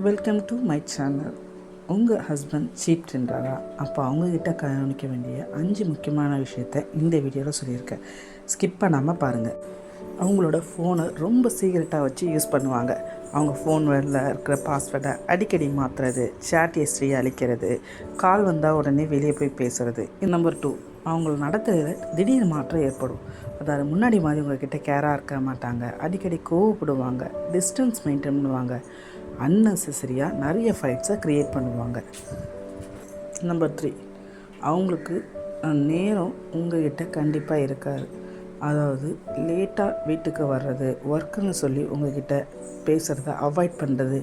Welcome to my channel. உங்கள் husband seat பண்ணுறாரா? அப்போ அவங்கக்கிட்ட கவனிக்க வேண்டிய 5 முக்கியமான விஷயத்த இந்த வீடியோவில் சொல்லியிருக்கேன். ஸ்கிப் பண்ணாமல் பாருங்கள். அவங்களோட ஃபோனை ரொம்ப சீக்கிரட்டாக வச்சு யூஸ் பண்ணுவாங்க. அவங்க ஃபோன் வேர்டில் இருக்கிற பாஸ்வேர்டை அடிக்கடி மாற்றுறது, சேட் ஹிஸ்ட்ரி அழிக்கிறது, கால் வந்தால் உடனே வெளியே போய் பேசுகிறது. நம்பர் 2, அவங்கள நடத்துகிறதுல திடீர் மாற்றம் ஏற்படும். அதாவது முன்னாடி மாதிரி உங்கள்கிட்ட கேராக இருக்க மாட்டாங்க, அடிக்கடி கோவப்படுவாங்க, டிஸ்டன்ஸ் மெயின்டைன் பண்ணுவாங்க, அன்னெசரியாக நிறைய ஃபைட்ஸை க்ரியேட் பண்ணுவாங்க. நம்பர் 3, அவங்களுக்கு நேரம் உங்கள்கிட்ட கண்டிப்பாக இருக்காது. அதாவது லேட்டாக வீட்டுக்கு வர்றது, ஒர்க்குன்னு சொல்லி உங்கள்கிட்ட பேசுகிறத அவாய்ட் பண்ணுறது,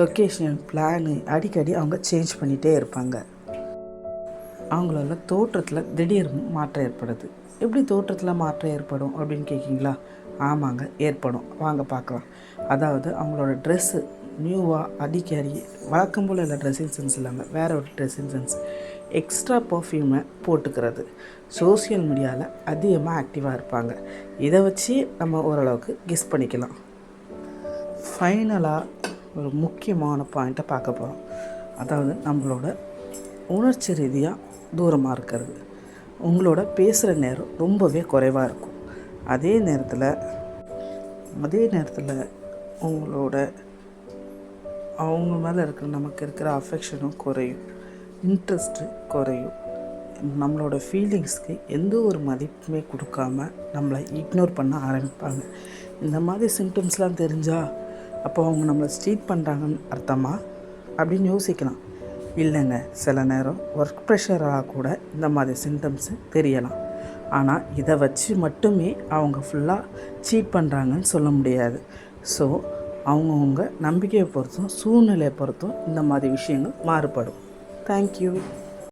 லொக்கேஷன் பிளானு அடிக்கடி அவங்க சேஞ்ச் பண்ணிகிட்டே இருப்பாங்க. அவங்களால தோற்றத்தில் திடீர் மாற்றம் ஏற்படுது. எப்படி தோற்றத்தில் மாற்றம் ஏற்படும் அப்படின்னு கேட்குறீங்களா? ஆமாங்க, ஏற்படும். வாங்க பார்க்கலாம். அதாவது அவங்களோட ட்ரெஸ்ஸு நியூவாக அடிக்கடி வழக்கம் போல் இல்லை, ட்ரெஸ்ஸிங் சென்ஸ் இல்லாமல் வேறு ஒரு ட்ரெஸ்ஸிங் சென்ஸ், எக்ஸ்ட்ரா பர்ஃப்யூமை போட்டுக்கிறது, சோஷியல் மீடியாவில் அதிகமாக ஆக்டிவாக இருப்பாங்க. இதை வச்சு நம்ம ஓரளவுக்கு கெஸ் பண்ணிக்கலாம். ஃபைனலாக ஒரு முக்கியமான பாயிண்ட்டை பார்க்க போகிறோம். அதாவது நம்மளோட உணர்ச்சி ரீதியாக தூரமாக இருக்கிறது. உங்களோட பேசுகிற நேரம் ரொம்பவே குறைவாக இருக்கும். அதே நேரத்தில் உங்களோட அவங்க மேலே இருக்கிற நமக்கு இருக்கிற அஃபெக்ஷனும் குறையும், இன்ட்ரெஸ்ட்டு குறையும். நம்மளோட ஃபீலிங்ஸ்க்கு எந்த ஒரு மதிப்புமே கொடுக்காம நம்மளை இக்னோர் பண்ண ஆரம்பிப்பாங்க. இந்த மாதிரி சிம்டம்ஸ்லாம் தெரிஞ்சால் அப்போ அவங்க நம்மளை ஸ்ட்ரீட் பண்ணுறாங்கன்னு அர்த்தமா அப்படின்னு யோசிக்கலாம். இல்லைங்க, சில நேரம் ஒர்க் ப்ரெஷராக கூட இந்த மாதிரி சிம்டம்ஸு தெரியலாம். ஆனால் இதை வச்சு மட்டுமே அவங்க ஃபுல்லாக சீட் பண்ணுறாங்கன்னு சொல்ல முடியாது. ஸோ அவங்கவுங்க நம்பிக்கையை பொறுத்தும் சூழ்நிலையை பொறுத்தும் இந்த மாதிரி விஷயங்கள் மாறுபடும். தேங்க்யூ.